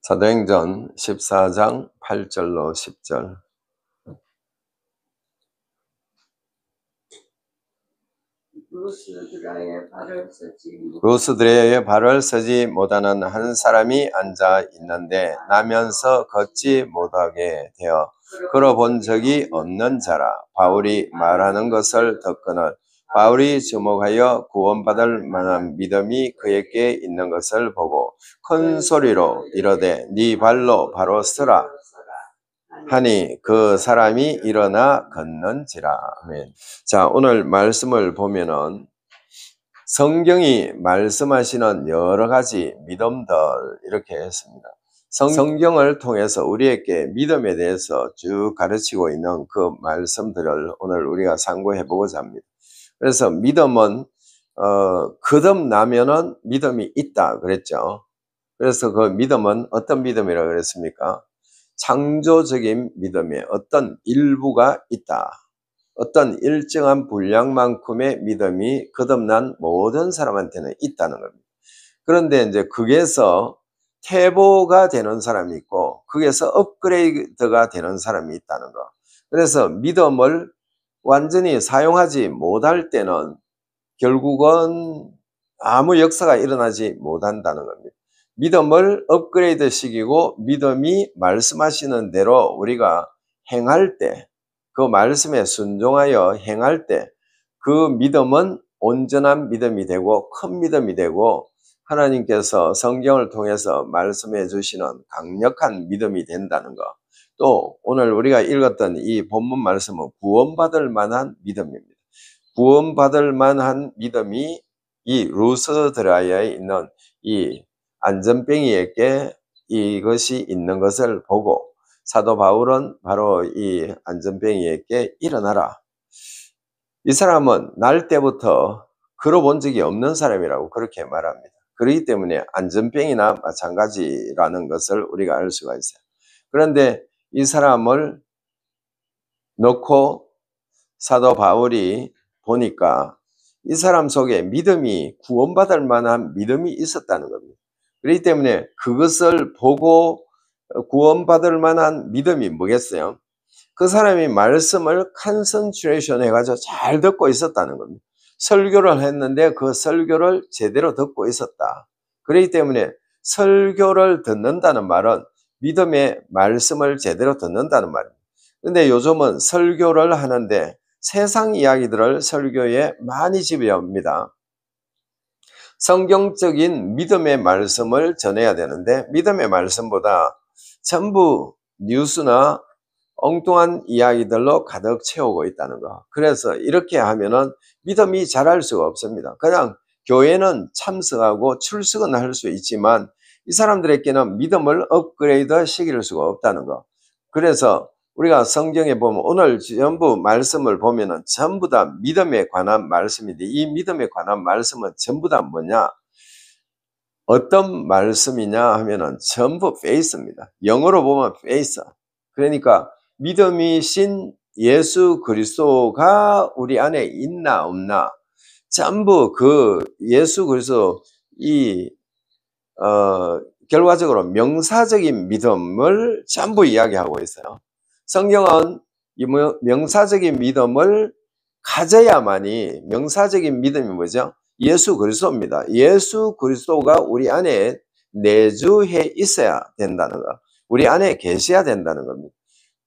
사도행전 14장 8절로 10절. 루스드라의 발을 서지 못하는 한 사람이 앉아 있는데 나면서 걷지 못하게 되어 걸어본 적이 없는 자라. 바울이 말하는 것을 듣고는 바울이 주목하여 구원받을 만한 믿음이 그에게 있는 것을 보고 큰 소리로 이르되 네 발로 바로 서라 하니 그 사람이 일어나 걷는지라. 아멘. 자, 오늘 말씀을 보면은 성경이 말씀하시는 여러 가지 믿음들 이렇게 했습니다. 성경을 통해서 우리에게 믿음에 대해서 쭉 가르치고 있는 그 말씀들을 오늘 우리가 상고해 보고자 합니다. 그래서 믿음은 거듭나면은 믿음이 있다 그랬죠. 그래서 그 믿음은 어떤 믿음이라고 그랬습니까? 창조적인 믿음에 어떤 일부가 있다. 어떤 일정한 분량만큼의 믿음이 거듭난 모든 사람한테는 있다는 겁니다. 그런데 이제 거기에서 퇴보가 되는 사람이 있고 거기에서 업그레이드가 되는 사람이 있다는 거. 그래서 믿음을 완전히 사용하지 못할 때는 결국은 아무 역사가 일어나지 못한다는 겁니다. 믿음을 업그레이드 시키고 믿음이 말씀하시는 대로 우리가 행할 때, 그 말씀에 순종하여 행할 때 그 믿음은 온전한 믿음이 되고 큰 믿음이 되고 하나님께서 성경을 통해서 말씀해 주시는 강력한 믿음이 된다는 것. 또 오늘 우리가 읽었던 이 본문 말씀은 구원받을 만한 믿음입니다. 구원받을 만한 믿음이 이 루스드라에 있는 이 안전뱅이에게 이것이 있는 것을 보고 사도 바울은 바로 이 안전뱅이에게 일어나라. 이 사람은 날 때부터 걸어본 적이 없는 사람이라고 그렇게 말합니다. 그렇기 때문에 안전뱅이나 마찬가지라는 것을 우리가 알 수가 있어요. 그런데 이 사람을 놓고 사도 바울이 보니까 이 사람 속에 믿음이 구원받을 만한 믿음이 있었다는 겁니다. 그렇기 때문에 그것을 보고 구원받을 만한 믿음이 뭐겠어요? 그 사람이 말씀을 컨센트레이션 해가지고 잘 듣고 있었다는 겁니다. 설교를 했는데 그 설교를 제대로 듣고 있었다. 그렇기 때문에 설교를 듣는다는 말은 믿음의 말씀을 제대로 듣는다는 말입니다. 근데 요즘은 설교를 하는데 세상 이야기들을 설교에 많이 집어옵니다. 성경적인 믿음의 말씀을 전해야 되는데 믿음의 말씀보다 전부 뉴스나 엉뚱한 이야기들로 가득 채우고 있다는 거. 그래서 이렇게 하면은 믿음이 자랄 수가 없습니다. 그냥 교회는 참석하고 출석은 할 수 있지만 이 사람들에게는 믿음을 업그레이드 시킬 수가 없다는 거. 그래서 우리가 성경에 보면 오늘 전부 말씀을 보면은 전부 다 믿음에 관한 말씀인데 이 믿음에 관한 말씀은 전부 다 뭐냐? 어떤 말씀이냐 하면은 전부 faith입니다. 영어로 보면 faith. 그러니까 믿음이신 예수 그리스도가 우리 안에 있나 없나 전부 그 예수 그리스도 결과적으로 명사적인 믿음을 전부 이야기하고 있어요. 성경은 이 명사적인 믿음을 가져야만이 명사적인 믿음이 뭐죠? 예수 그리스도입니다. 예수 그리스도가 우리 안에 내주해 있어야 된다는 거. 우리 안에 계셔야 된다는 겁니다.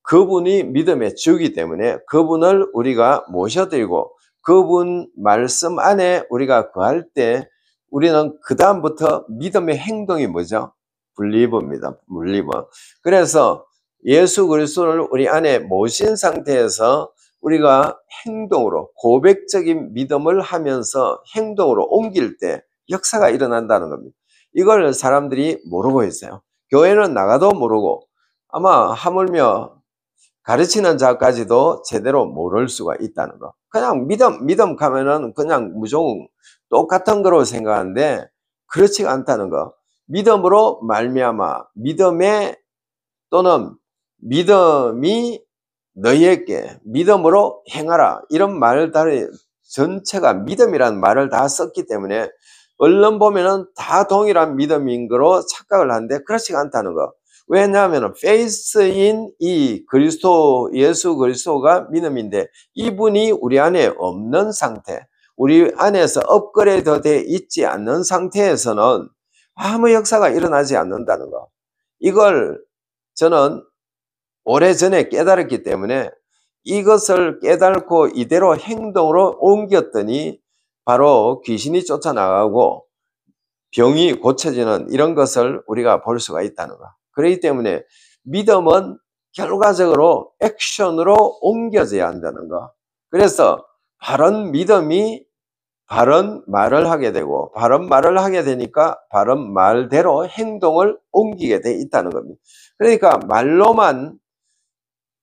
그분이 믿음의 주이기 때문에 그분을 우리가 모셔드리고 그분 말씀 안에 우리가 거할 때 우리는 그 다음부터 믿음의 행동이 뭐죠? believe입니다. believer. 그래서 예수 그리스도를 우리 안에 모신 상태에서 우리가 행동으로 고백적인 믿음을 하면서 행동으로 옮길 때 역사가 일어난다는 겁니다. 이걸 사람들이 모르고 있어요. 교회는 나가도 모르고 아마 하물며 가르치는 자까지도 제대로 모를 수가 있다는 거. 그냥 믿음 가면은 그냥 무조건 똑같은 거로 생각하는데 그렇지가 않다는 거. 믿음으로 말미암아 믿음에 또는 믿음이 너희에게 믿음으로 행하라 이런 말들이 전체가 믿음이라는 말을 다 썼기 때문에 얼른 보면은 다 동일한 믿음인 거로 착각을 하는데 그렇지가 않다는 거. 왜냐하면 faith in 이 그리스도, 예수 그리스도가 믿음인데 이분이 우리 안에 없는 상태, 우리 안에서 업그레이드 돼 있지 않는 상태에서는 아무 역사가 일어나지 않는다는 거. 이걸 저는 오래전에 깨달았기 때문에 이것을 깨달고 이대로 행동으로 옮겼더니 바로 귀신이 쫓아나가고 병이 고쳐지는 이런 것을 우리가 볼 수가 있다는 거. 그렇기 때문에 믿음은 결과적으로 액션으로 옮겨져야 한다는 거. 그래서 바른 믿음이 바른 말을 하게 되고 바른 말을 하게 되니까 바른 말대로 행동을 옮기게 돼 있다는 겁니다. 그러니까 말로만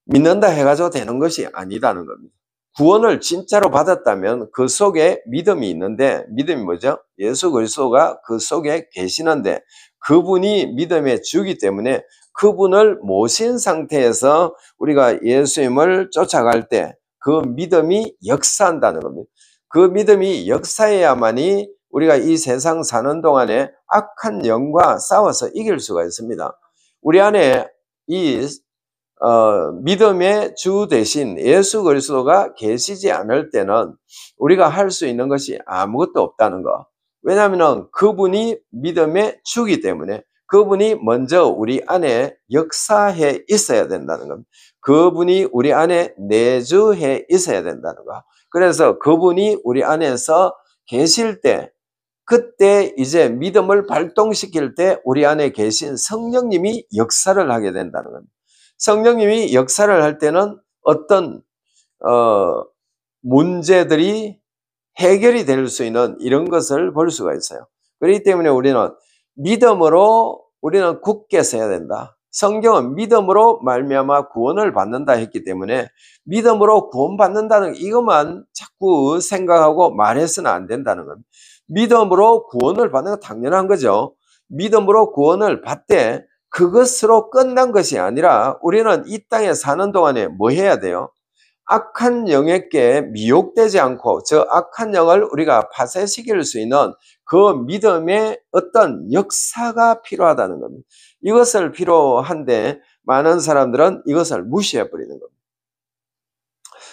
믿는다 해가지고 되는 것이 아니다는 겁니다. 구원을 진짜로 받았다면 그 속에 믿음이 있는데, 믿음이 뭐죠? 예수 그리스도가 그 속에 계시는데 그분이 믿음의 주기 때문에 그분을 모신 상태에서 우리가 예수님을 쫓아갈 때 그 믿음이 역사한다는 겁니다. 그 믿음이 역사해야만이 우리가 이 세상 사는 동안에 악한 영과 싸워서 이길 수가 있습니다. 우리 안에 이 믿음의 주 대신 예수 그리스도가 계시지 않을 때는 우리가 할 수 있는 것이 아무것도 없다는 거. 왜냐하면 그분이 믿음의 주기 때문에 그분이 먼저 우리 안에 역사해 있어야 된다는 겁니다. 그분이 우리 안에 내주해 있어야 된다는 거. 그래서 그분이 우리 안에서 계실 때 그때 이제 믿음을 발동시킬 때 우리 안에 계신 성령님이 역사를 하게 된다는 겁니다. 성령님이 역사를 할 때는 어떤 문제들이 해결이 될 수 있는 이런 것을 볼 수가 있어요. 그렇기 때문에 우리는 믿음으로 우리는 굳게 서야 된다. 성경은 믿음으로 말미암아 구원을 받는다 했기 때문에 믿음으로 구원받는다는 이것만 자꾸 생각하고 말해서는 안 된다는 겁니다. 믿음으로 구원을 받는 건 당연한 거죠. 믿음으로 구원을 받되 그것으로 끝난 것이 아니라 우리는 이 땅에 사는 동안에 뭐 해야 돼요? 악한 영에게 미혹되지 않고 저 악한 영을 우리가 파쇄시킬 수 있는 그 믿음의 어떤 역사가 필요하다는 겁니다. 이것을 필요한데 많은 사람들은 이것을 무시해 버리는 겁니다.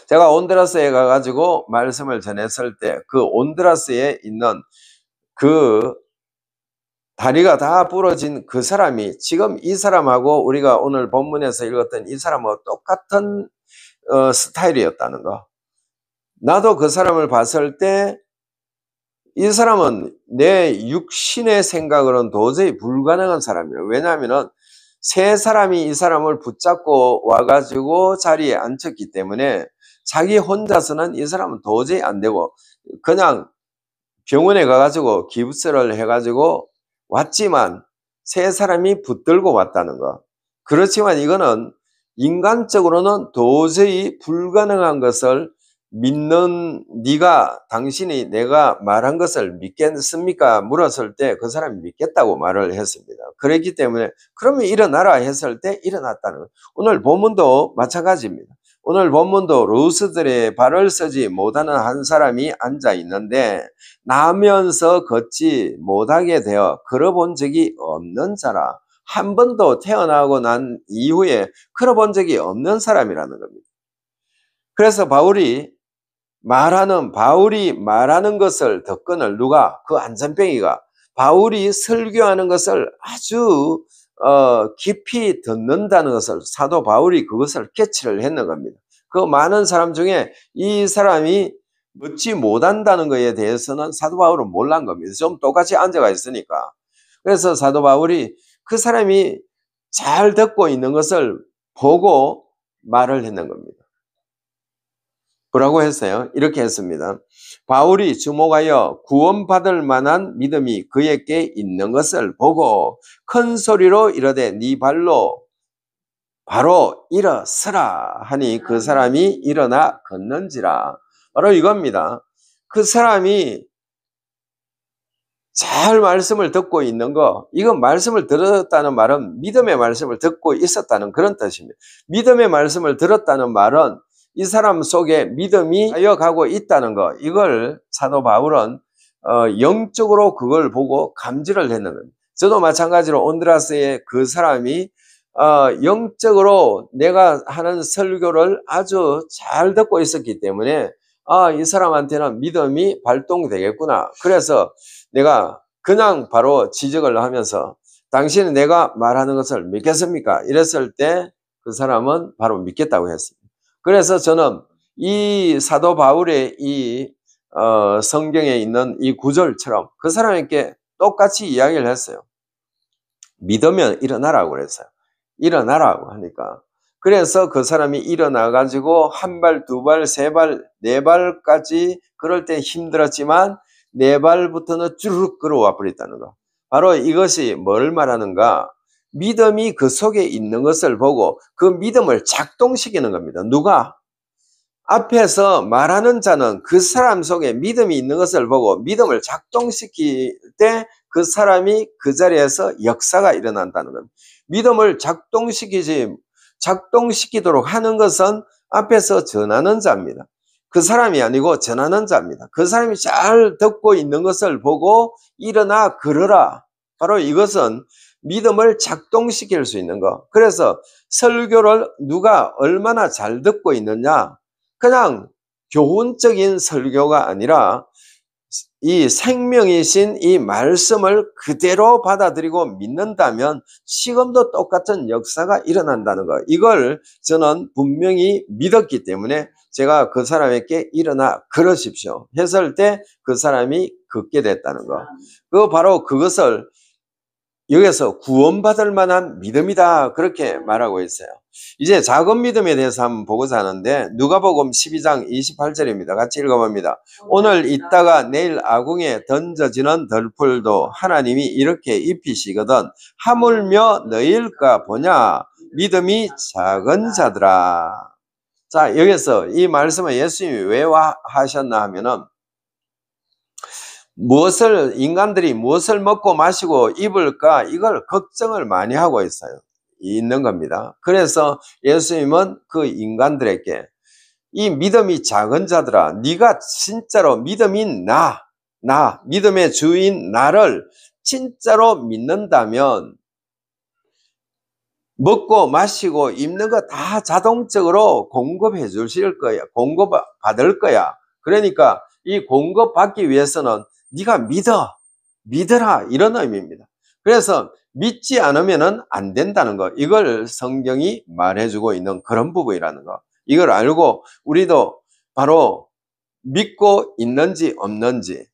제가 온두라스에 가가지고 말씀을 전했을 때 그 온두라스에 있는 그 다리가 다 부러진 그 사람이 지금 이 사람하고 우리가 오늘 본문에서 읽었던 이 사람하고 똑같은 스타일이었다는 거. 나도 그 사람을 봤을 때 이 사람은 내 육신의 생각으로는 도저히 불가능한 사람이에요. 왜냐하면 세 사람이 이 사람을 붙잡고 와가지고 자리에 앉혔기 때문에 자기 혼자서는 이 사람은 도저히 안 되고 그냥 병원에 가가지고 기부스를 해가지고 왔지만 세 사람이 붙들고 왔다는 거. 그렇지만 이거는 인간적으로는 도저히 불가능한 것을 믿는 네가 당신이 내가 말한 것을 믿겠습니까? 물었을 때 그 사람이 믿겠다고 말을 했습니다. 그렇기 때문에 그러면 일어나라 했을 때 일어났다는 거예요. 오늘 본문도 마찬가지입니다. 오늘 본문도 루스들의 발을 쓰지 못하는 한 사람이 앉아 있는데 나면서 걷지 못하게 되어 걸어본 적이 없는 자라. 한 번도 태어나고 난 이후에 걸어본 적이 없는 사람이라는 겁니다. 그래서 바울이 말하는 것을 듣거늘 누가 그 안전병이가 바울이 설교하는 것을 아주 깊이 듣는다는 것을 사도 바울이 그것을 캐치를 했는 겁니다. 그 많은 사람 중에 이 사람이 듣지 못한다는 것에 대해서는 사도 바울은 몰란 겁니다. 좀 똑같이 앉아가 있으니까. 그래서 사도 바울이 그 사람이 잘 듣고 있는 것을 보고 말을 했는 겁니다. 뭐라고 했어요? 이렇게 했습니다. 바울이 주목하여 구원받을 만한 믿음이 그에게 있는 것을 보고 큰 소리로 이르되 네 발로 바로 일어서라 하니 그 사람이 일어나 걷는지라. 바로 이겁니다. 그 사람이 잘 말씀을 듣고 있는 거, 이건 말씀을 들었다는 말은 믿음의 말씀을 듣고 있었다는 그런 뜻입니다. 믿음의 말씀을 들었다는 말은 이 사람 속에 믿음이 하여가고 있다는 거, 이걸 사도 바울은 영적으로 그걸 보고 감지를 했는 겁니다. 저도 마찬가지로 온두라스의 그 사람이 영적으로 내가 하는 설교를 아주 잘 듣고 있었기 때문에 이 사람한테는 믿음이 발동되겠구나. 그래서 내가 그냥 바로 지적을 하면서 당신은 내가 말하는 것을 믿겠습니까? 이랬을 때 그 사람은 바로 믿겠다고 했습니다. 그래서 저는 이 사도 바울의 이 성경에 있는 이 구절처럼 그 사람에게 똑같이 이야기를 했어요. 믿으면 일어나라고 그랬어요. 일어나라고 하니까. 그래서 그 사람이 일어나 가지고 한 발, 두 발, 세 발, 네 발까지 그럴 때 힘들었지만 네 발부터는 쭈르륵 끌어와 버렸다는 거. 바로 이것이 뭘 말하는가? 믿음이 그 속에 있는 것을 보고 그 믿음을 작동시키는 겁니다. 누가? 앞에서 말하는 자는 그 사람 속에 믿음이 있는 것을 보고 믿음을 작동시킬 때 그 사람이 그 자리에서 역사가 일어난다는 겁니다. 믿음을 작동시키도록 하는 것은 앞에서 전하는 자입니다. 그 사람이 아니고 전하는 자입니다. 그 사람이 잘 듣고 있는 것을 보고 일어나 걸어라. 바로 이것은 믿음을 작동시킬 수 있는 것. 그래서 설교를 누가 얼마나 잘 듣고 있느냐, 그냥 교훈적인 설교가 아니라 이 생명이신 이 말씀을 그대로 받아들이고 믿는다면 지금도 똑같은 역사가 일어난다는 거. 이걸 저는 분명히 믿었기 때문에 제가 그 사람에게 일어나 걸으십시오 했을 때 그 사람이 걷게 됐다는 거. 바로 그것을 여기서 구원받을 만한 믿음이다, 그렇게 말하고 있어요. 이제 작은 믿음에 대해서 한번 보고자 하는데 누가복음 12장 28절입니다. 같이 읽어봅니다. 오늘 있다가 내일 아궁에 던져지는 덜풀도 하나님이 이렇게 입히시거든 하물며 너희일까 보냐, 믿음이 작은 자들아. 자, 여기서 이 말씀을 예수님이 왜 하셨나 하면은 인간들이 무엇을 먹고 마시고 입을까, 이걸 걱정을 많이 하고 있는 겁니다. 그래서 예수님은 그 인간들에게 이 믿음이 작은 자들아, 네가 진짜로 믿음인 믿음의 주인 나를 진짜로 믿는다면 먹고 마시고 입는 거 다 자동적으로 공급해 주실 거야. 공급받을 거야. 그러니까 이 공급받기 위해서는 네가 믿어라, 이런 의미입니다. 그래서 믿지 않으면 안 된다는 거, 이걸 성경이 말해주고 있는 그런 부분이라는 거. 이걸 알고 우리도 바로 믿고 있는지 없는지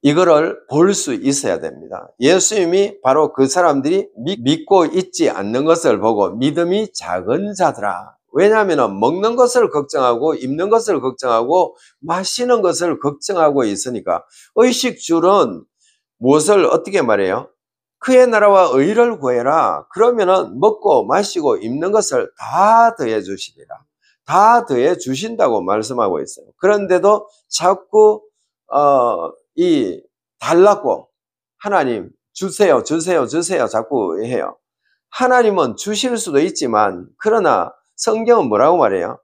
이거를 볼 수 있어야 됩니다. 예수님이 바로 그 사람들이 믿고 있지 않는 것을 보고 믿음이 작은 자들아. 왜냐하면 먹는 것을 걱정하고 입는 것을 걱정하고 마시는 것을 걱정하고 있으니까. 의식주는 무엇을 어떻게 말해요? 그의 나라와 의를 구해라. 그러면은 먹고 마시고 입는 것을 다 더해 주시리라. 다 더해 주신다고 말씀하고 있어요. 그런데도 자꾸 달라고 하나님 주세요 자꾸 해요. 하나님은 주실 수도 있지만, 그러나 성경은 뭐라고 말해요?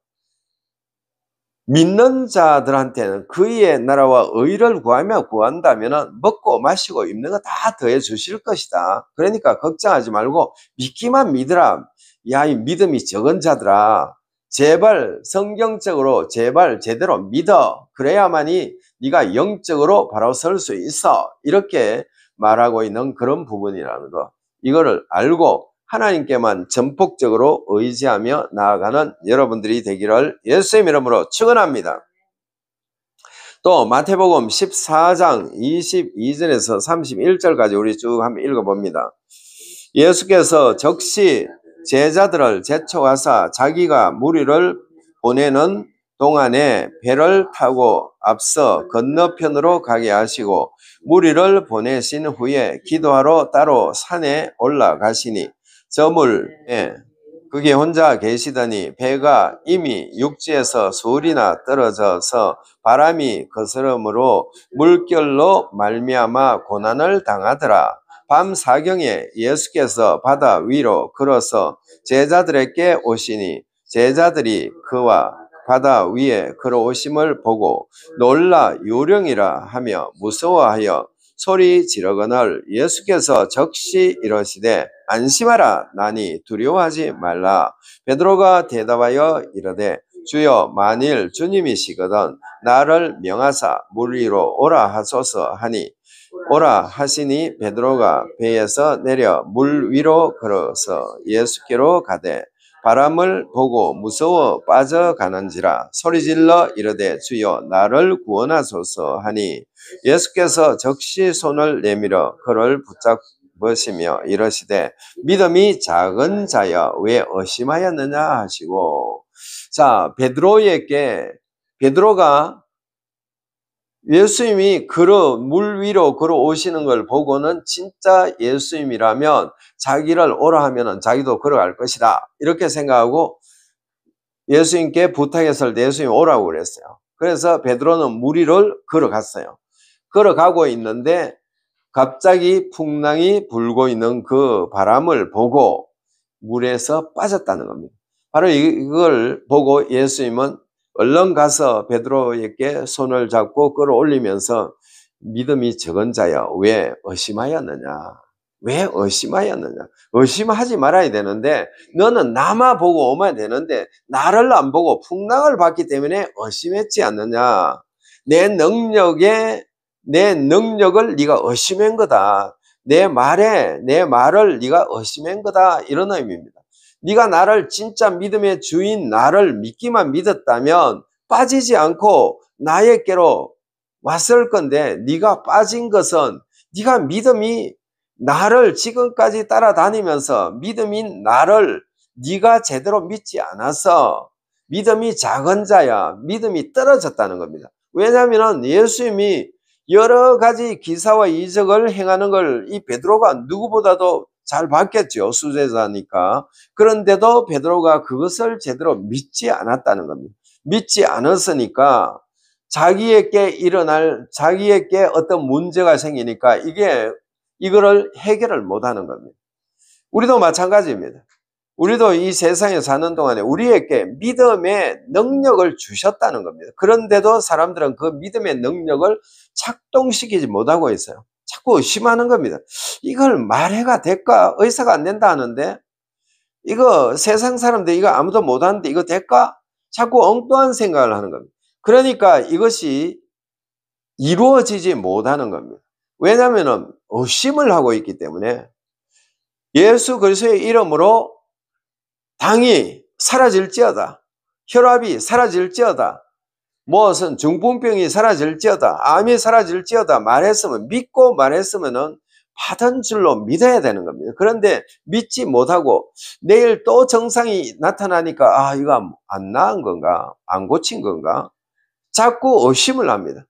믿는 자들한테는 그의 나라와 의를 구한다면 먹고 마시고 입는 거 다 더해 주실 것이다. 그러니까 걱정하지 말고 믿기만 믿으라. 야, 이 믿음이 적은 자들아, 제발 성경적으로 제발 제대로 믿어. 그래야만이 네가 영적으로 바로 설 수 있어. 이렇게 말하고 있는 그런 부분이라는 거. 이거를 알고 하나님께만 전폭적으로 의지하며 나아가는 여러분들이 되기를 예수의 이름으로 축원합니다. 또 마태복음 14장 22절에서 31절까지 우리 쭉 한번 읽어봅니다. 예수께서 적시 제자들을 제쳐가사 자기가 무리를 보내는 동안에 배를 타고 앞서 건너편으로 가게 하시고 무리를 보내신 후에 기도하러 따로 산에 올라가시니 저물에 그게 혼자 계시더니 배가 이미 육지에서 수울이나 떨어져서 바람이 거스름으로 물결로 말미암아 고난을 당하더라. 밤 사경에 예수께서 바다 위로 걸어서 제자들에게 오시니 제자들이 그와 바다 위에 걸어오심을 보고 놀라 요령이라 하며 무서워하여 소리 지르거늘 예수께서 적시 이러시되 안심하라 나니 두려워하지 말라. 베드로가 대답하여 이르되 주여 만일 주님이시거든 나를 명하사 물 위로 오라 하소서 하니 오라 하시니 베드로가 배에서 내려 물 위로 걸어서 예수께로 가되 바람을 보고 무서워 빠져가는지라 소리질러 이르되 주여 나를 구원하소서 하니 예수께서 적시 손을 내밀어 그를 붙잡으시며 이러시되 믿음이 작은 자여 왜 의심하였느냐 하시고. 자, 베드로가 예수님이 물 위로 걸어오시는 걸 보고는 진짜 예수님이라면 자기를 오라 하면은 자기도 걸어갈 것이다. 이렇게 생각하고 예수님께 부탁했을 때 예수님이 오라고 그랬어요. 그래서 베드로는 물 위를 걸어갔어요. 걸어가고 있는데 갑자기 풍랑이 불고 있는 그 바람을 보고 물에서 빠졌다는 겁니다. 바로 이걸 보고 예수님은 얼른 가서 베드로에게 손을 잡고 끌어올리면서 믿음이 적은 자여 왜 의심하였느냐? 왜 의심하였느냐? 의심하지 말아야 되는데 너는 나만 보고 오면 되는데 나를 안 보고 풍랑을 봤기 때문에 의심했지 않느냐? 내 능력을 네가 의심한 거다. 내 말을 네가 의심한 거다. 이런 의미입니다. 네가 나를 진짜 믿음의 주인 나를 믿기만 믿었다면 빠지지 않고 나에게로 왔을 건데 네가 빠진 것은 네가 믿음이 나를 지금까지 따라다니면서 믿음인 나를 네가 제대로 믿지 않아서 믿음이 작은 자야. 믿음이 떨어졌다는 겁니다. 왜냐하면 예수님이 여러 가지 기사와 이적을 행하는 걸 이 베드로가 누구보다도 잘 봤겠죠. 수제자니까. 그런데도 베드로가 그것을 제대로 믿지 않았다는 겁니다. 믿지 않았으니까 자기에게 어떤 문제가 생기니까 이거를 해결을 못하는 겁니다. 우리도 마찬가지입니다. 우리도 이 세상에 사는 동안에 우리에게 믿음의 능력을 주셨다는 겁니다. 그런데도 사람들은 그 믿음의 능력을 작동시키지 못하고 있어요. 자꾸 의심하는 겁니다. 이걸 말해가 될까? 의사가 안 된다 하는데 이거 세상 사람들 이거 아무도 못하는데 이거 될까? 자꾸 엉뚱한 생각을 하는 겁니다. 그러니까 이것이 이루어지지 못하는 겁니다. 왜냐하면 의심을 하고 있기 때문에 예수 그리스도의 이름으로 당이 사라질지어다. 혈압이 사라질지어다. 무슨 중풍병이 사라질지어다. 암이 사라질지어다. 믿고 말했으면은 받은 줄로 믿어야 되는 겁니다. 그런데 믿지 못하고 내일 또 증상이 나타나니까 이거 안 나은 건가? 안 고친 건가? 자꾸 의심을 합니다.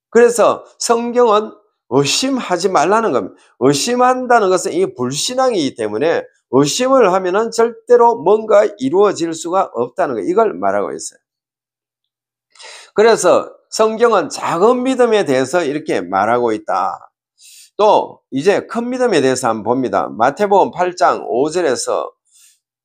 그래서 성경은 의심하지 말라는 겁니다. 의심한다는 것은 이게 불신앙이기 때문에 의심을 하면은 절대로 뭔가 이루어질 수가 없다는 거 이걸 말하고 있어요. 그래서 성경은 작은 믿음에 대해서 이렇게 말하고 있다. 또 이제 큰 믿음에 대해서 한번 봅니다. 마태복음 8장 5절에서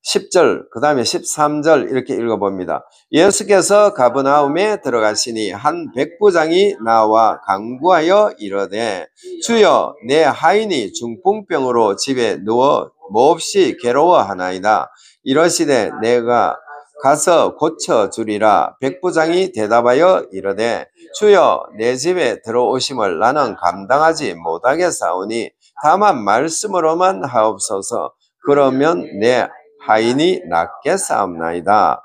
10절 그 다음에 13절 이렇게 읽어봅니다. 예수께서 가버나움에 들어가시니 한 백부장이 나와 간구하여 이르되 주여 내 하인이 중풍병으로 집에 누워 몹시 괴로워하나이다. 이러시되 내가 가서 고쳐주리라. 백부장이 대답하여 이르되 주여 내 집에 들어오심을 나는 감당하지 못하겠사오니 다만 말씀으로만 하옵소서. 그러면 내 하인이 낫겠사옵나이다.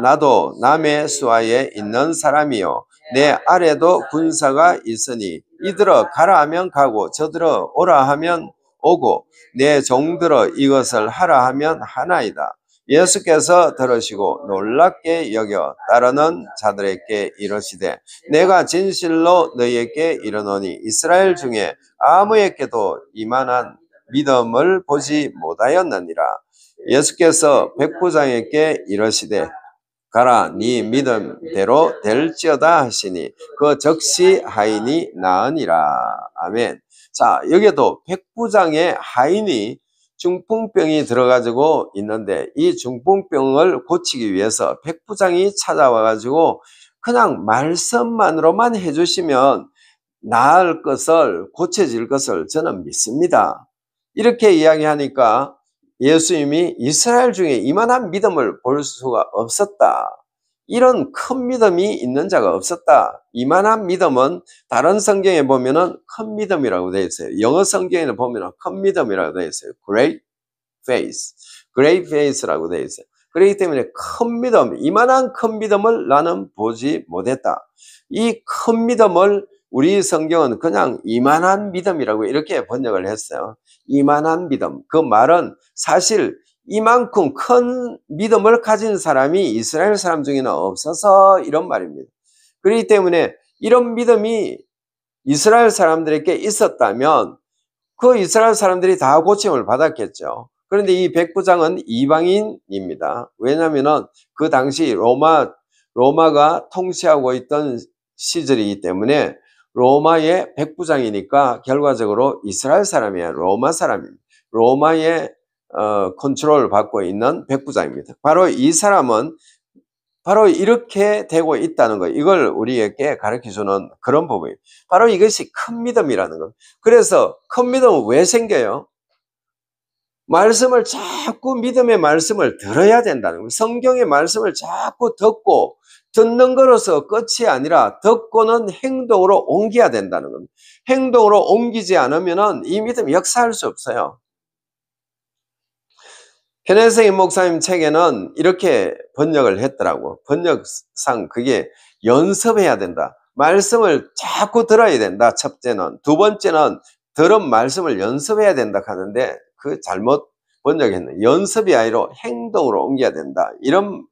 나도 남의 수하에 있는 사람이요 내 아래도 군사가 있으니 이들어 가라 하면 가고 저들어 오라 하면 오고 내 종들어 이것을 하라 하면 하나이다. 예수께서 들으시고 놀랍게 여겨 따르는 자들에게 이르시되 내가 진실로 너희에게 이르노니 이스라엘 중에 아무에게도 이만한 믿음을 보지 못하였느니라. 예수께서 백부장에게 이르시되 가라 네 믿음대로 될지어다 하시니 그 즉시 하인이 나으니라. 아멘. 자, 여기에도 백부장의 하인이 중풍병이 들어가지고 있는데 이 중풍병을 고치기 위해서 백부장이 찾아와가지고 그냥 말씀만으로만 해주시면 나을 것을, 고쳐질 것을 저는 믿습니다. 이렇게 이야기하니까 예수님이 이스라엘 중에 이만한 믿음을 볼 수가 없었다. 이런 큰 믿음이 있는 자가 없었다. 이만한 믿음은 다른 성경에 보면은 큰 믿음이라고 되어 있어요. 영어 성경에 보면은 큰 믿음이라고 되어 있어요. Great faith. Great faith라고 되어 있어요. 그렇기 때문에 큰 믿음, 이만한 큰 믿음을 나는 보지 못했다. 이 큰 믿음을 우리 성경은 그냥 이만한 믿음이라고 이렇게 번역을 했어요. 이만한 믿음. 그 말은 사실 이만큼 큰 믿음을 가진 사람이 이스라엘 사람 중에는 없어서 이런 말입니다. 그렇기 때문에 이런 믿음이 이스라엘 사람들에게 있었다면 그 이스라엘 사람들이 다 고침을 받았겠죠. 그런데 이 백부장은 이방인입니다. 왜냐하면 그 당시 로마가 통치하고 있던 시절이기 때문에 로마의 백부장이니까 결과적으로 이스라엘 사람이야. 로마 사람입니다. 로마의 컨트롤을 받고 있는 백부장입니다. 바로 이 사람은 바로 이렇게 되고 있다는 거, 이걸 우리에게 가르쳐주는 그런 부분이에요. 바로 이것이 큰 믿음이라는 거. 그래서 큰 믿음은 왜 생겨요? 말씀을 자꾸 믿음의 말씀을 들어야 된다는 거예요. 성경의 말씀을 자꾸 듣고 듣는 거로서 끝이 아니라 듣고는 행동으로 옮겨야 된다는 겁니다. 행동으로 옮기지 않으면 이 믿음이 역사할 수 없어요. 현혜생 목사님 책에는 이렇게 번역을 했더라고. 번역상 그게 연습해야 된다. 말씀을 자꾸 들어야 된다. 첫째는. 두 번째는 들은 말씀을 연습해야 된다 하는데 그 잘못 번역했네. 연습이 아니라 행동으로 옮겨야 된다. 이런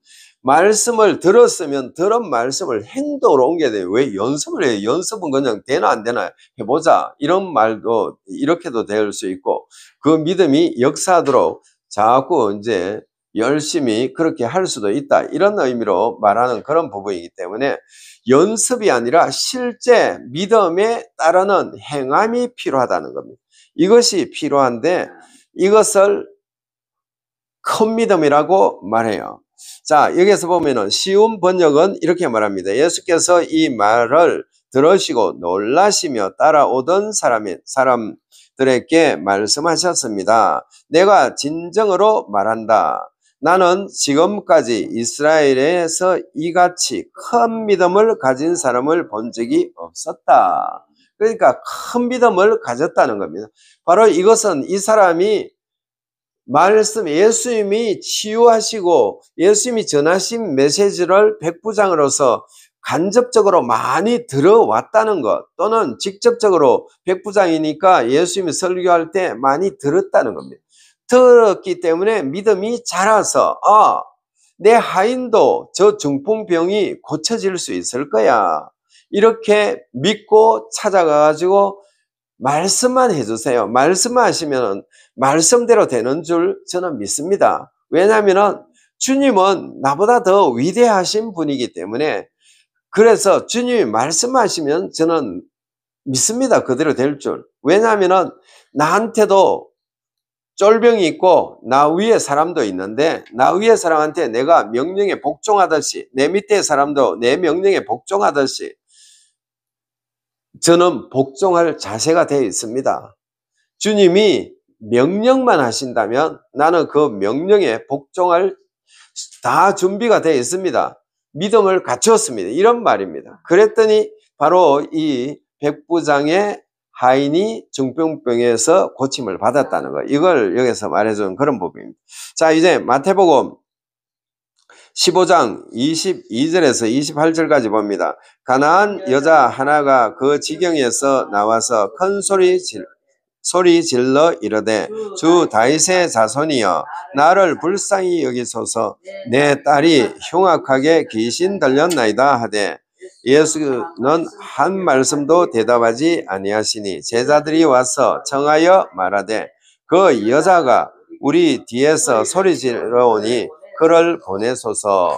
말씀을 들었으면 들은 말씀을 행동으로 옮겨야 돼요. 왜 연습을 해요? 연습은 그냥 되나 안 되나 해보자. 이런 말도 이렇게도 될 수 있고 그 믿음이 역사하도록 자꾸 이제 열심히 그렇게 할 수도 있다. 이런 의미로 말하는 그런 부분이기 때문에 연습이 아니라 실제 믿음에 따르는 행함이 필요하다는 겁니다. 이것이 필요한데 이것을 큰 믿음이라고 말해요. 자, 여기서 보면은 쉬운 번역은 이렇게 말합니다. 예수께서 이 말을 들으시고 놀라시며 따라오던 사람들에게 말씀하셨습니다. 내가 진정으로 말한다. 나는 지금까지 이스라엘에서 이같이 큰 믿음을 가진 사람을 본 적이 없었다. 그러니까 큰 믿음을 가졌다는 겁니다. 바로 이것은 이 사람이 말씀, 예수님이 치유하시고 예수님이 전하신 메시지를 백부장으로서 간접적으로 많이 들어왔다는 것, 또는 직접적으로 백부장이니까 예수님이 설교할 때 많이 들었다는 겁니다. 들었기 때문에 믿음이 자라서 내 하인도 저 중풍병이 고쳐질 수 있을 거야. 이렇게 믿고 찾아가가지고 말씀만 해주세요. 말씀만 하시면 말씀대로 되는 줄 저는 믿습니다. 왜냐하면 주님은 나보다 더 위대하신 분이기 때문에 그래서 주님이 말씀하시면 저는 믿습니다. 그대로 될 줄. 왜냐하면 나한테도 쫄병이 있고 나 위에 사람도 있는데 나 위에 사람한테 내가 명령에 복종하듯이 내 밑에 사람도 내 명령에 복종하듯이 저는 복종할 자세가 되어 있습니다. 주님이 명령만 하신다면 나는 그 명령에 복종할 다 준비가 되어 있습니다. 믿음을 갖추었습니다. 이런 말입니다. 그랬더니 바로 이 백부장의 하인이 중풍병에서 고침을 받았다는 거. 이걸 여기서 말해주는 그런 부분입니다. 자, 이제 마태복음 15장 22절에서 28절까지 봅니다. 가나안 여자 하나가 그 지경에서 나와서 큰 소리 질러 이르되 주 다윗의 자손이여 나를 불쌍히 여기소서 내 딸이 흉악하게 귀신 들렸나이다 하되 예수는 한 말씀도 대답하지 아니하시니 제자들이 와서 청하여 말하되 그 여자가 우리 뒤에서 소리 질러오니 그를 보내소서.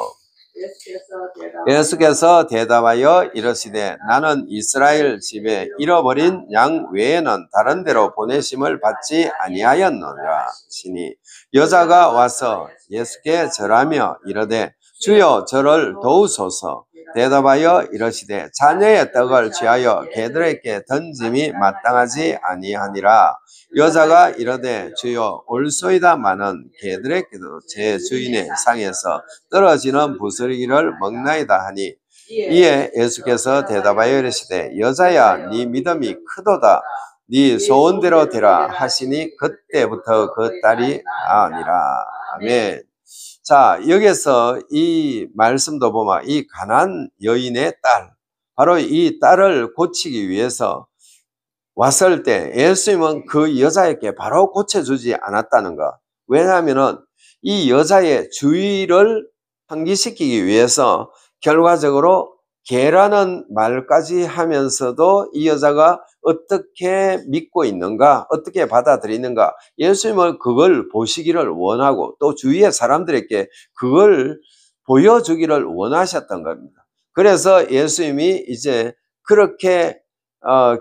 예수께서 대답하여 이르시되 나는 이스라엘 집에 잃어버린 양 외에는 다른 데로 보내심을 받지 아니하였노라 시니 여자가 와서 예수께 절하며 이르되 주여 저를 도우소서. 대답하여 이르시되 자녀의 떡을 취하여 개들에게 던짐이 마땅하지 아니하니라. 여자가 이르되 주여 올소이다마는 개들에게도 제 주인의 상에서 떨어지는 부스러기를 먹나이다 하니 이에 예수께서 대답하여 이르시되 여자야 네 믿음이 크도다. 네 소원대로 되라 하시니 그때부터 그 딸이 나으니라. 아멘. 자, 여기서 이 말씀도 보면 이 가난한 여인의 딸, 바로 이 딸을 고치기 위해서 왔을 때 예수님은 그 여자에게 바로 고쳐주지 않았다는 것. 왜냐하면 이 여자의 주의를 환기시키기 위해서 결과적으로 개라는 말까지 하면서도 이 여자가 어떻게 믿고 있는가, 어떻게 받아들이는가, 예수님은 그걸 보시기를 원하고 또 주위의 사람들에게 그걸 보여주기를 원하셨던 겁니다. 그래서 예수님이 이제 그렇게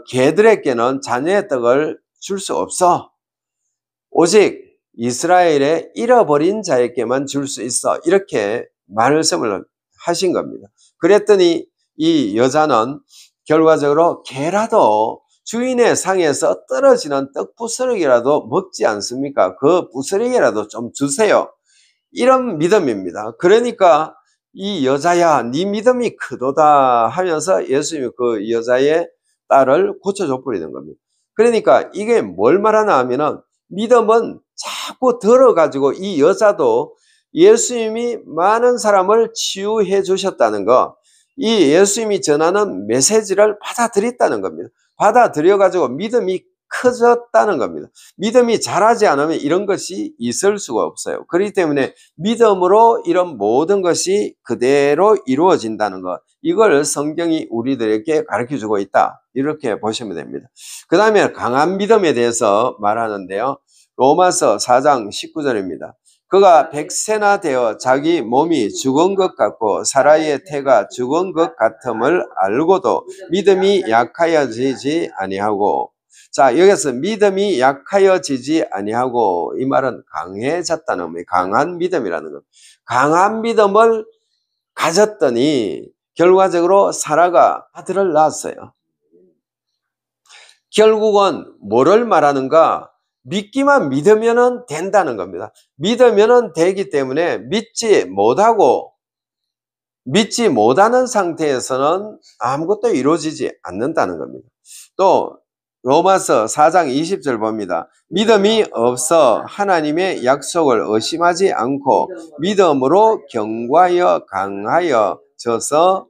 개들에게는 자녀의 떡을 줄 수 없어. 오직 이스라엘의 잃어버린 자에게만 줄 수 있어. 이렇게 말씀을 하신 겁니다. 그랬더니 이 여자는 결과적으로 개라도 주인의 상에서 떨어지는 떡 부스러기라도 먹지 않습니까? 그 부스러기라도 좀 주세요. 이런 믿음입니다. 그러니까 이 여자야 네 믿음이 크도다 하면서 예수님이 그 여자의 딸을 고쳐줘 버리는 겁니다. 그러니까 이게 뭘 말하나 하면은 믿음은 자꾸 들어가지고 이 여자도 예수님이 많은 사람을 치유해 주셨다는 거, 이 예수님이 전하는 메시지를 받아들였다는 겁니다. 받아들여가지고 믿음이 커졌다는 겁니다. 믿음이 자라지 않으면 이런 것이 있을 수가 없어요. 그렇기 때문에 믿음으로 이런 모든 것이 그대로 이루어진다는 것, 이걸 성경이 우리들에게 가르쳐주고 있다. 이렇게 보시면 됩니다. 그 다음에 강한 믿음에 대해서 말하는데요. 로마서 4장 19절입니다. 그가 100세나 되어 자기 몸이 죽은 것 같고 사라의 태가 죽은 것 같음을 알고도 믿음이 약하여지지 아니하고, 자, 여기서 믿음이 약하여지지 아니하고 이 말은 강해졌다는 겁니다. 강한 믿음이라는 겁니다. 강한 믿음을 가졌더니 결과적으로 사라가 아들을 낳았어요. 결국은 뭐를 말하는가? 믿기만 믿으면 된다는 겁니다. 믿으면 되기 때문에 믿지 못하는 상태에서는 아무것도 이루어지지 않는다는 겁니다. 또 로마서 4장 20절 봅니다. 믿음이 없어 하나님의 약속을 의심하지 않고 믿음으로 견고하여 강하여져서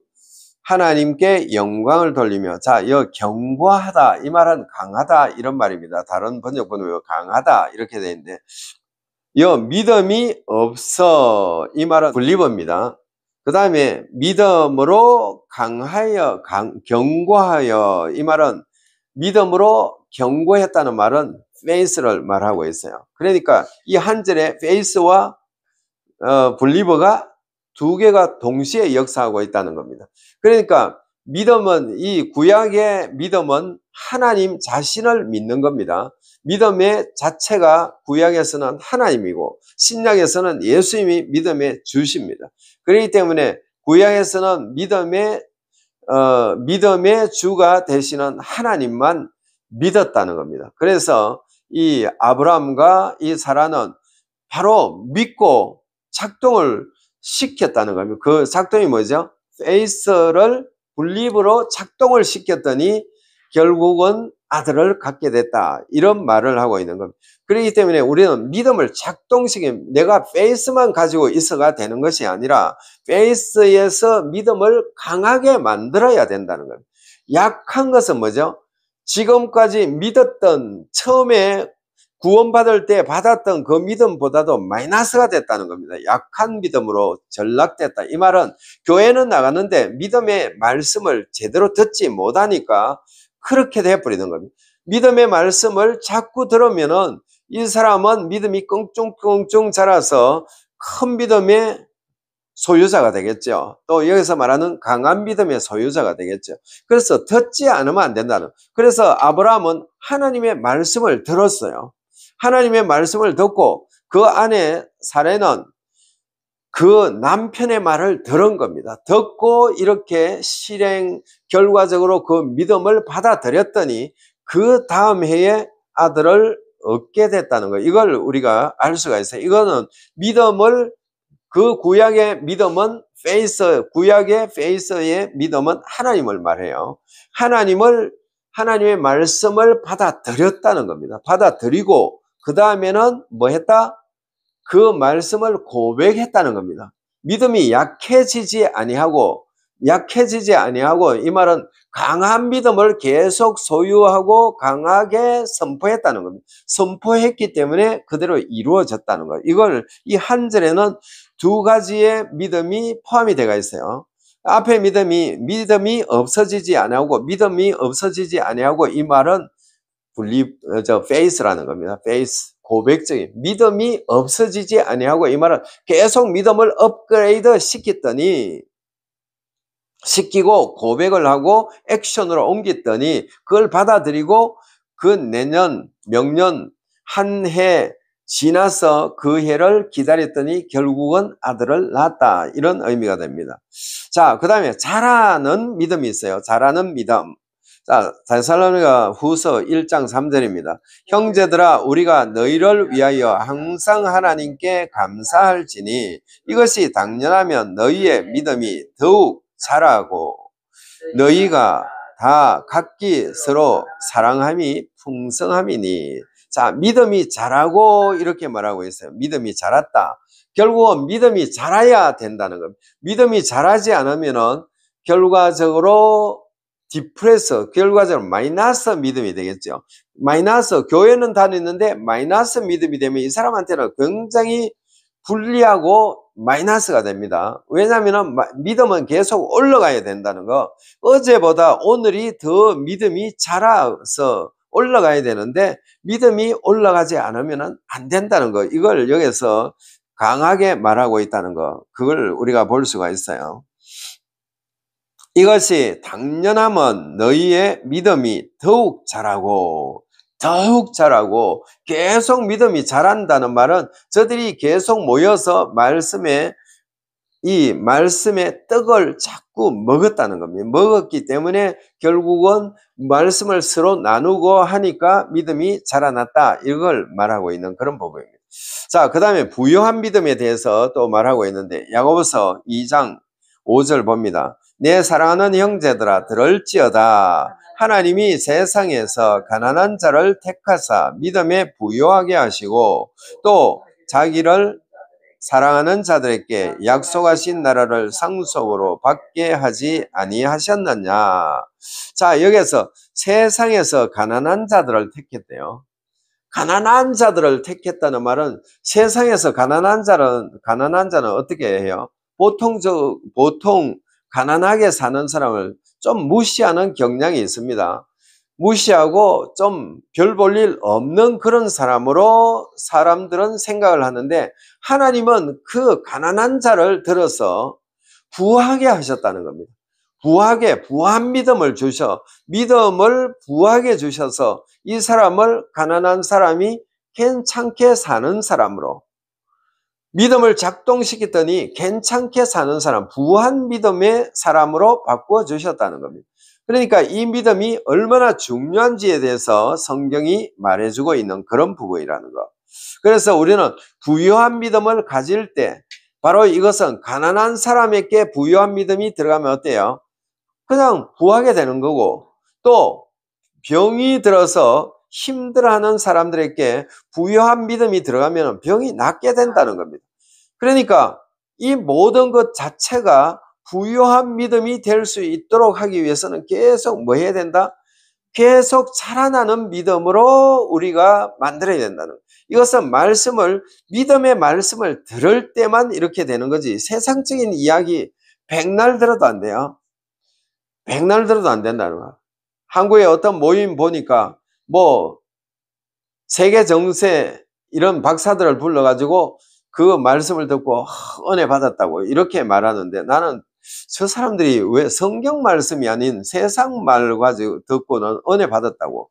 하나님께 영광을 돌리며, 자, 여 견고하다 이 말은 강하다 이런 말입니다. 다른 번역 보면 강하다 이렇게 되어 있는데, 여 믿음이 없어 이 말은 분리법입니다. 그 다음에 믿음으로 강하여 견고하여 이 말은 믿음으로 견고했다는 말은 faith를 말하고 있어요. 그러니까 이 한 절에 faith와 believer가 두 개가 동시에 역사하고 있다는 겁니다. 그러니까 믿음은, 이 구약의 믿음은 하나님 자신을 믿는 겁니다. 믿음의 자체가 구약에서는 하나님이고 신약에서는 예수님이 믿음의 주십니다. 그렇기 때문에 구약에서는 믿음의 주가 되시는 하나님만 믿었다는 겁니다. 그래서 이 아브라함과 이 사라는 바로 믿고 작동을 시켰다는 겁니다. 그 작동이 뭐죠? faith를 believe로 작동을 시켰더니 결국은 아들을 갖게 됐다. 이런 말을 하고 있는 겁니다. 그렇기 때문에 우리는 믿음을 작동시키면 내가 faith만 가지고 있어가 되는 것이 아니라 faith에서 믿음을 강하게 만들어야 된다는 겁니다. 약한 것은 뭐죠? 지금까지 믿었던, 처음에 구원받을 때 받았던 그 믿음보다도 마이너스가 됐다는 겁니다. 약한 믿음으로 전락됐다. 이 말은 교회는 나갔는데 믿음의 말씀을 제대로 듣지 못하니까 그렇게 돼버리는 겁니다. 믿음의 말씀을 자꾸 들으면은 이 사람은 믿음이 껑충껑충 자라서 큰 믿음의 소유자가 되겠죠. 또 여기서 말하는 강한 믿음의 소유자가 되겠죠. 그래서 듣지 않으면 안 된다는. 그래서 아브라함은 하나님의 말씀을 들었어요. 하나님의 말씀을 듣고 그 안에 사례는 그 남편의 말을 들은 겁니다. 듣고 이렇게 실행 결과적으로 그 믿음을 받아들였더니 그 다음 해에 아들을 얻게 됐다는 거예요. 이걸 우리가 알 수가 있어요. 이거는 믿음을 그 구약의 믿음은 구약의 페이스의 믿음은 하나님을 말해요. 하나님의 말씀을 받아들였다는 겁니다. 받아들이고 그 다음에는 뭐 했다? 그 말씀을 고백했다는 겁니다. 믿음이 약해지지 아니하고 이 말은 강한 믿음을 계속 소유하고 강하게 선포했다는 겁니다. 선포했기 때문에 그대로 이루어졌다는 거예요. 이 한 절에는 두 가지의 믿음이 포함이 되어 있어요. 앞에 믿음이 없어지지 아니하고 이 말은 faith라는 겁니다. faith, 고백적인 믿음이 없어지지 아니하고 이 말은 계속 믿음을 업그레이드 시키고 고백을 하고 액션으로 옮겼더니 그걸 받아들이고 그 내년, 명년, 한 해 지나서 그 해를 기다렸더니 결국은 아들을 낳았다. 이런 의미가 됩니다. 자, 그 다음에 자라는 믿음이 있어요. 자라는 믿음. 자, 데살로니가 후서 1장 3절입니다. 형제들아 우리가 너희를 위하여 항상 하나님께 감사할지니 이것이 당연하면 너희의 믿음이 더욱 자라고 너희가 다 각기 서로 사랑함이 풍성함이니. 자, 믿음이 자라고 이렇게 말하고 있어요. 믿음이 자랐다. 결국은 믿음이 자라야 된다는 겁니다. 믿음이 자라지 않으면은 결과적으로 결과적으로 마이너스 믿음이 되겠죠. 교회는 다니는데 마이너스 믿음이 되면 이 사람한테는 굉장히 불리하고 마이너스가 됩니다. 왜냐하면 믿음은 계속 올라가야 된다는 거. 어제보다 오늘이 더 믿음이 자라서 올라가야 되는데 믿음이 올라가지 않으면 안 된다는 거. 이걸 여기서 강하게 말하고 있다는 거. 그걸 우리가 볼 수가 있어요. 이것이 당연하면 너희의 믿음이 더욱 자라고 계속 믿음이 자란다는 말은 저들이 계속 모여서 이 말씀의 떡을 자꾸 먹었다는 겁니다. 먹었기 때문에 결국은 말씀을 서로 나누고 하니까 믿음이 자라났다. 이걸 말하고 있는 그런 부분입니다. 자, 그 다음에 부요한 믿음에 대해서 또 말하고 있는데 야고보서 2장 5절 봅니다. 내 사랑하는 형제들아 들을지어다. 하나님이 세상에서 가난한 자를 택하사 믿음에 부요하게 하시고 또 자기를 사랑하는 자들에게 약속하신 나라를 상속으로 받게 하지 아니하셨느냐. 자, 여기서 세상에서 가난한 자들을 택했대요. 가난한 자들을 택했다는 말은 세상에서 가난한 자는 어떻게 해요? 보통 가난하게 사는 사람을 좀 무시하는 경향이 있습니다. 무시하고 좀 별 볼 일 없는 그런 사람으로 사람들은 생각을 하는데 하나님은 그 가난한 자를 들어서 부하게 하셨다는 겁니다. 부한 믿음을 믿음을 부하게 주셔서 이 사람을 가난한 사람이 괜찮게 사는 사람으로 믿음을 작동시켰더니 괜찮게 사는 사람, 부한 믿음의 사람으로 바꾸어 주셨다는 겁니다. 그러니까 이 믿음이 얼마나 중요한지에 대해서 성경이 말해주고 있는 그런 부분이라는 거. 그래서 우리는 부유한 믿음을 가질 때 바로 이것은 가난한 사람에게 부유한 믿음이 들어가면 어때요? 그냥 부하게 되는 거고 또 병이 들어서 힘들어하는 사람들에게 부유한 믿음이 들어가면 병이 낫게 된다는 겁니다. 그러니까 이 모든 것 자체가 부유한 믿음이 될 수 있도록 하기 위해서는 계속 뭐 해야 된다? 계속 자라나는 믿음으로 우리가 만들어야 된다는 거예요. 이것은 믿음의 말씀을 들을 때만 이렇게 되는 거지 세상적인 이야기 백날 들어도 안 돼요. 백날 들어도 안 된다는 거야. 한국의 어떤 모임 보니까 세계 정세 이런 박사들을 불러가지고 그 말씀을 듣고 은혜 받았다고 이렇게 말하는데, 나는 저 사람들이 왜 성경 말씀이 아닌 세상 말 가지고 듣고는 은혜 받았다고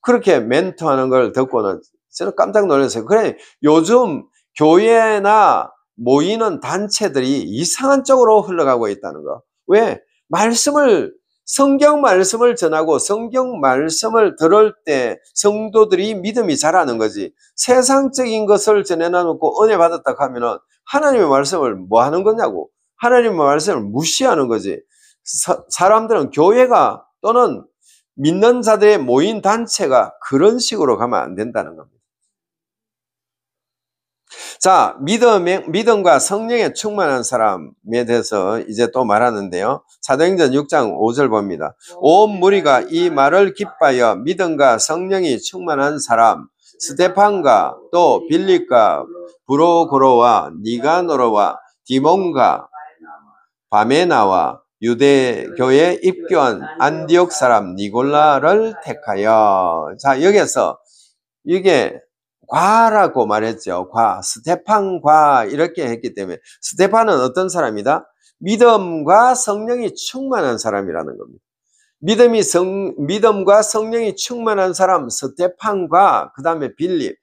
그렇게 멘트하는 걸 듣고는 저는 깜짝 놀랐어요. 그래, 요즘 교회나 모이는 단체들이 이상한 쪽으로 흘러가고 있다는 거. 왜? 성경 말씀을 전하고 성경 말씀을 들을 때 성도들이 믿음이 자라는 거지. 세상적인 것을 전해놓고 은혜 받았다 하면은 하나님의 말씀을 뭐 하는 거냐고. 하나님의 말씀을 무시하는 거지. 사람들은 교회가 또는 믿는 자들의 모인 단체가 그런 식으로 가면 안 된다는 겁니다. 자, 믿음과 성령에 충만한 사람에 대해서 이제 또 말하는데요. 사도행전 6장 5절 봅니다. 온 무리가 이 말을 기뻐하여 믿음과 성령이 충만한 사람, 스데판과 또 빌립과 브로고로와 니가노로와 디몬과 바메나와 유대교에 입교한 안디옥 사람 니골라를 택하여. 자, 여기서 이게 과라고 말했죠. 스테판과 이렇게 했기 때문에 스테판은 어떤 사람이다? 믿음과 성령이 충만한 사람이라는 겁니다. 믿음과 성령이 충만한 사람 스테판과 그 다음에 빌립,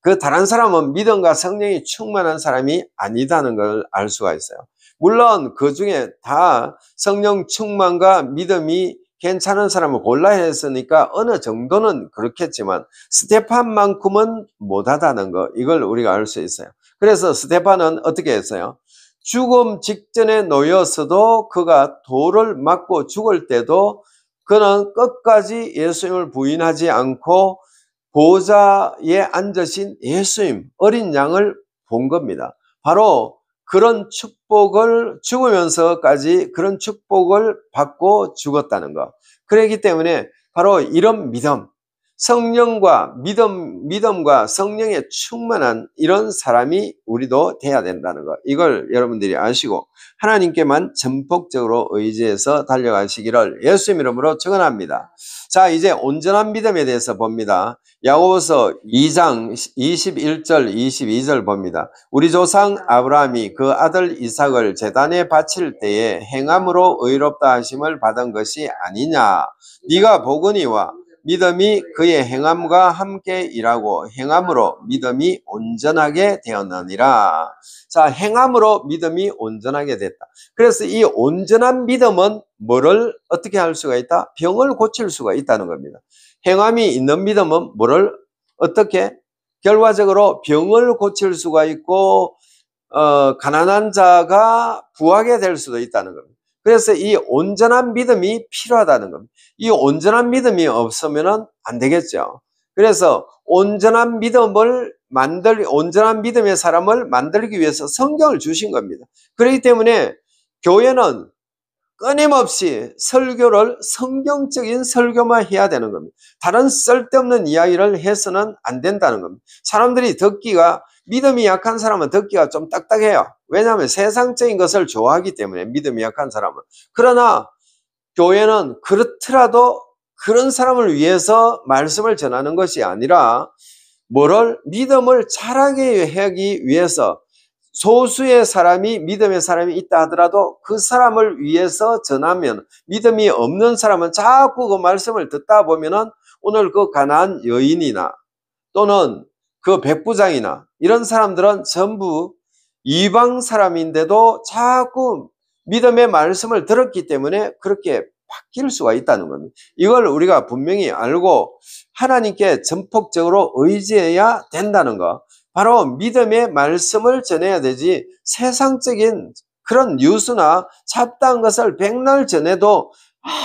그 다른 사람은 믿음과 성령이 충만한 사람이 아니다는 걸 알 수가 있어요. 물론 그 중에 다 성령 충만과 믿음이 괜찮은 사람을 골라야 했으니까 어느 정도는 그렇겠지만 스테판만큼은 못하다는 거, 이걸 우리가 알 수 있어요. 그래서 스테판은 어떻게 했어요? 죽음 직전에 놓였어도 그가 돌을 맞고 죽을 때도 그는 끝까지 예수님을 부인하지 않고 보좌에 앉으신 예수님, 어린 양을 본 겁니다. 바로 그런 축복을, 죽으면서까지 그런 축복을 받고 죽었다는 것. 그렇기 때문에 바로 이런 믿음, 믿음과 성령에 충만한 이런 사람이 우리도 돼야 된다는 것. 이걸 여러분들이 아시고 하나님께만 전폭적으로 의지해서 달려가시기를 예수님 이름으로 축원합니다. 자, 이제 온전한 믿음에 대해서 봅니다. 야고보서 2장 21절 22절 봅니다. 우리 조상 아브라함이 그 아들 이삭을 제단에 바칠 때에 행함으로 의롭다 하심을 받은 것이 아니냐. 네가 보거니와 믿음이 그의 행함과 함께 일하고 행함으로 믿음이 온전하게 되었느니라. 자, 행함으로 믿음이 온전하게 됐다. 그래서 이 온전한 믿음은 뭐를 어떻게 할 수가 있다? 병을 고칠 수가 있다는 겁니다. 행함이 있는 믿음은 뭐를 어떻게? 결과적으로 병을 고칠 수가 있고 가난한 자가 부하게 될 수도 있다는 겁니다. 그래서 이 온전한 믿음이 필요하다는 겁니다. 이 온전한 믿음이 없으면 안 되겠죠. 그래서 온전한 믿음의 사람을 만들기 위해서 성경을 주신 겁니다. 그렇기 때문에 교회는 끊임없이 설교를 성경적인 설교만 해야 되는 겁니다. 다른 쓸데없는 이야기를 해서는 안 된다는 겁니다. 사람들이 믿음이 약한 사람은 듣기가 좀 딱딱해요. 왜냐하면 세상적인 것을 좋아하기 때문에, 믿음이 약한 사람은. 그러나 교회는 그렇더라도 그런 사람을 위해서 말씀을 전하는 것이 아니라 믿음을 자라게 하기 위해서 소수의 사람이 믿음의 사람이 있다 하더라도 그 사람을 위해서 전하면, 믿음이 없는 사람은 자꾸 그 말씀을 듣다 보면은 오늘 그 가난한 여인이나 또는 그 백부장이나 이런 사람들은 전부 이방 사람인데도 자꾸 믿음의 말씀을 들었기 때문에 그렇게 바뀔 수가 있다는 겁니다. 이걸 우리가 분명히 알고 하나님께 전폭적으로 의지해야 된다는 거. 바로 믿음의 말씀을 전해야 되지, 세상적인 그런 뉴스나 잡다한 것을 백날 전해도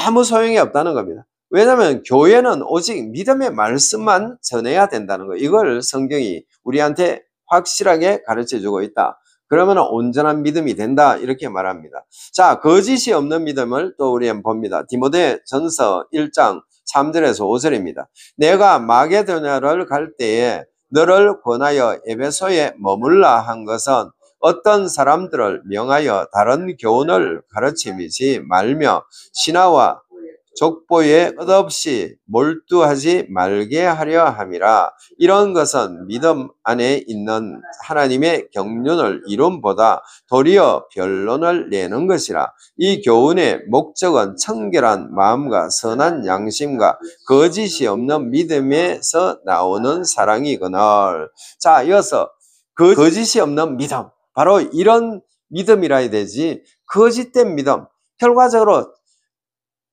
아무 소용이 없다는 겁니다. 왜냐하면 교회는 오직 믿음의 말씀만 전해야 된다는 거. 이걸 성경이 우리한테 확실하게 가르쳐주고 있다. 그러면 온전한 믿음이 된다, 이렇게 말합니다. 자, 거짓이 없는 믿음을 또 우리 한번 봅니다. 디모데전서 1장 3절에서 5절입니다. 내가 마게도냐를 갈 때에 너를 권하여 에베소에 머물라 한 것은 어떤 사람들을 명하여 다른 교훈을 가르치지 말며 신하와 족보에 끝없이 몰두하지 말게 하려 함이라. 이런 것은 믿음 안에 있는 하나님의 경륜을 이론보다 도리어 변론을 내는 것이라. 이 교훈의 목적은 청결한 마음과 선한 양심과 거짓이 없는 믿음에서 나오는 사랑이거늘. 자, 이어서 거짓이 없는 믿음, 바로 이런 믿음이라 해야 되지. 거짓된 믿음, 결과적으로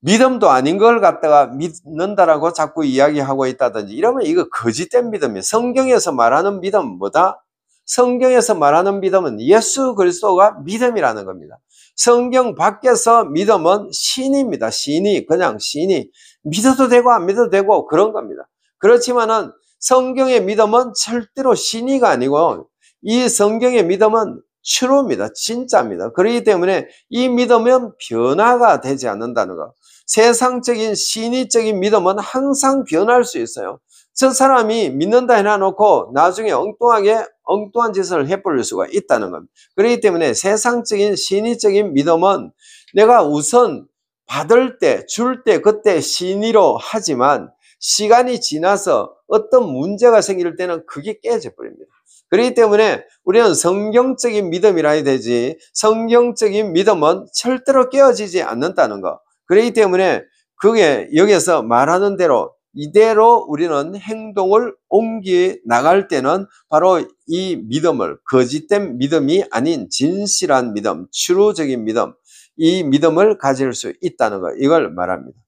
믿음도 아닌 걸 갖다가 믿는다라고 자꾸 이야기하고 있다든지 이러면 이거 거짓된 믿음이에요. 성경에서 말하는 믿음은 뭐다? 성경에서 말하는 믿음은 예수 그리스도가 믿음이라는 겁니다. 성경 밖에서 믿음은 신입니다. 신이, 그냥 신이 믿어도 되고 안 믿어도 되고 그런 겁니다. 그렇지만은 성경의 믿음은 절대로 신이가 아니고 이 성경의 믿음은 true입니다. 진짜입니다. 그렇기 때문에 이 믿음은 변화가 되지 않는다는 거. 세상적인 신의적인 믿음은 항상 변할 수 있어요. 저 사람이 믿는다 해놔놓고 나중에 엉뚱한 짓을 해버릴 수가 있다는 겁니다. 그렇기 때문에 세상적인 신의적인 믿음은 내가 우선 받을 때, 줄 때 그때 신의로 하지만 시간이 지나서 어떤 문제가 생길 때는 그게 깨져 버립니다. 그렇기 때문에 우리는 성경적인 믿음이라 해야 되지, 성경적인 믿음은 절대로 깨어지지 않는다는 거. 그렇기 때문에 그게 여기서 말하는 대로 이대로 우리는 행동을 옮겨 나갈 때는 바로 이 믿음을, 거짓된 믿음이 아닌 진실한 믿음, 추로적인 믿음, 이 믿음을 가질 수 있다는 거, 이걸 말합니다.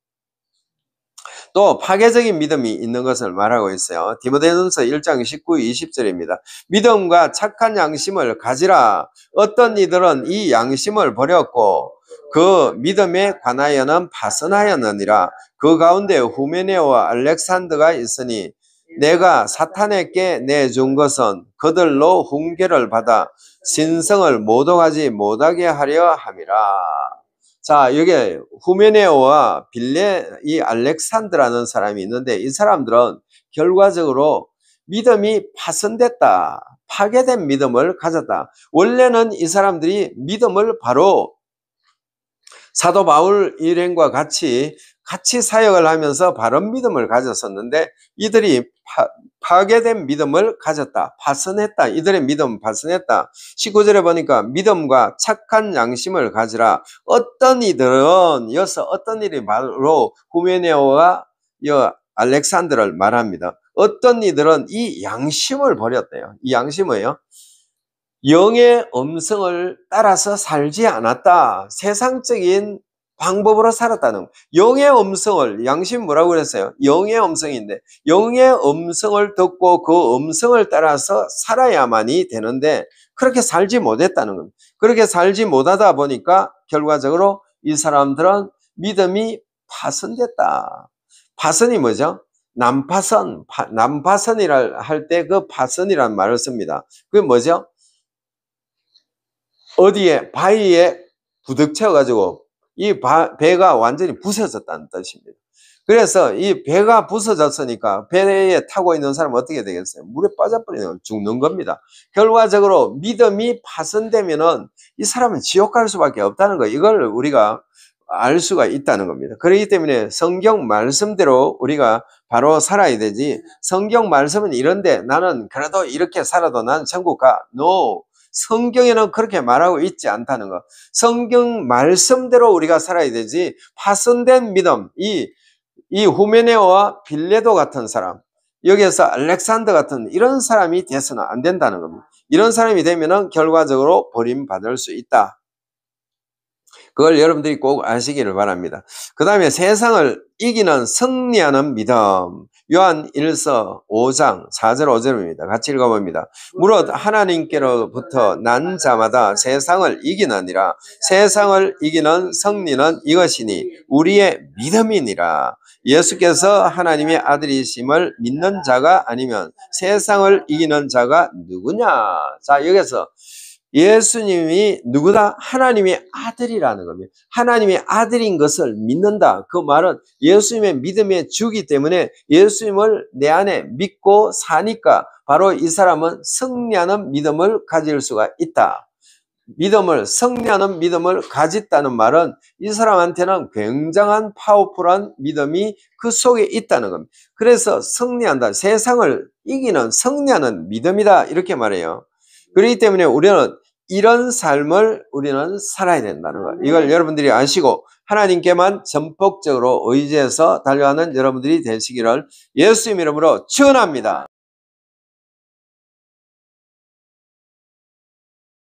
또 파괴적인 믿음이 있는 것을 말하고 있어요. 디모데전서 1장 19, 20절입니다. 믿음과 착한 양심을 가지라. 어떤 이들은 이 양심을 버렸고 그 믿음에 관하여는 파선하였느니라. 그 가운데 후메네오와 알렉산더가 있으니 내가 사탄에게 내준 것은 그들로 훈계를 받아 신성을 모독하지 못하게 하려 함이라. 자, 여기 후메네오와 빌레, 이 알렉산드라는 사람이 있는데 이 사람들은 결과적으로 믿음이 파손됐다, 파괴된 믿음을 가졌다. 원래는 이 사람들이 믿음을 바로 사도 바울 일행과 같이 사역을 하면서 바른 믿음을 가졌었는데 이들이 파괴된 믿음을 가졌다, 파손했다. 이들의 믿음은 파손했다. 19절에 보니까 믿음과 착한 양심을 가지라. 어떤 이들은, 여기서 어떤 일이 바로 후메네오와 알렉산드를 말합니다. 어떤 이들은 이 양심을 버렸대요. 이 양심은요, 영의 음성을 따라서 살지 않았다. 세상적인 방법으로 살았다는 거. 영의 음성을, 양심 뭐라고 그랬어요? 영의 음성인데 영의 음성을 듣고 그 음성을 따라서 살아야만이 되는데 그렇게 살지 못했다는 겁니다. 그렇게 살지 못하다 보니까 결과적으로 이 사람들은 믿음이 파손됐다. 파손이 뭐죠? 남파선이라 할 때 그 파선이라는 말을 씁니다. 그게 뭐죠? 어디에 바위에 부딪혀가지고 이 배가 완전히 부서졌다는 뜻입니다. 그래서 이 배가 부서졌으니까 배에 타고 있는 사람은 어떻게 되겠어요? 물에 빠져버리면 죽는 겁니다. 결과적으로 믿음이 파손되면은 이 사람은 지옥 갈 수밖에 없다는 거, 이걸 우리가 알 수가 있다는 겁니다. 그렇기 때문에 성경 말씀대로 우리가 바로 살아야 되지, 성경 말씀은 이런데 나는 그래도 이렇게 살아도 난 천국 가. No. 성경에는 그렇게 말하고 있지 않다는 거. 성경 말씀대로 우리가 살아야 되지, 파손된 믿음, 이 후메네오와 빌레도 같은 사람, 여기에서 알렉산더 같은 이런 사람이 돼서는 안 된다는 겁니다. 이런 사람이 되면은 결과적으로 버림받을 수 있다. 그걸 여러분들이 꼭 아시기를 바랍니다. 그 다음에 세상을 이기는 승리하는 믿음. 요한 1서 5장 4절 5절입니다. 같이 읽어봅니다. 무릇 하나님께로부터 난 자마다 세상을 이기느니라. 세상을 이기는 승리는 이것이니 우리의 믿음이니라. 예수께서 하나님의 아들이심을 믿는 자가 아니면 세상을 이기는 자가 누구냐? 자, 여기서 예수님이 누구다? 하나님의 아들이라는 겁니다. 하나님의 아들인 것을 믿는다. 그 말은 예수님의 믿음의 주기 때문에 예수님을 내 안에 믿고 사니까 바로 이 사람은 승리하는 믿음을 가질 수가 있다. 믿음을, 승리하는 믿음을 가졌다는 말은 이 사람한테는 굉장한 파워풀한 믿음이 그 속에 있다는 겁니다. 그래서 승리한다. 세상을 이기는 승리하는 믿음이다. 이렇게 말해요. 그렇기 때문에 우리는 이런 삶을 우리는 살아야 된다는 거예요. 이걸 여러분들이 아시고 하나님께만 전폭적으로 의지해서 달려가는 여러분들이 되시기를 예수님 이름으로 축원합니다.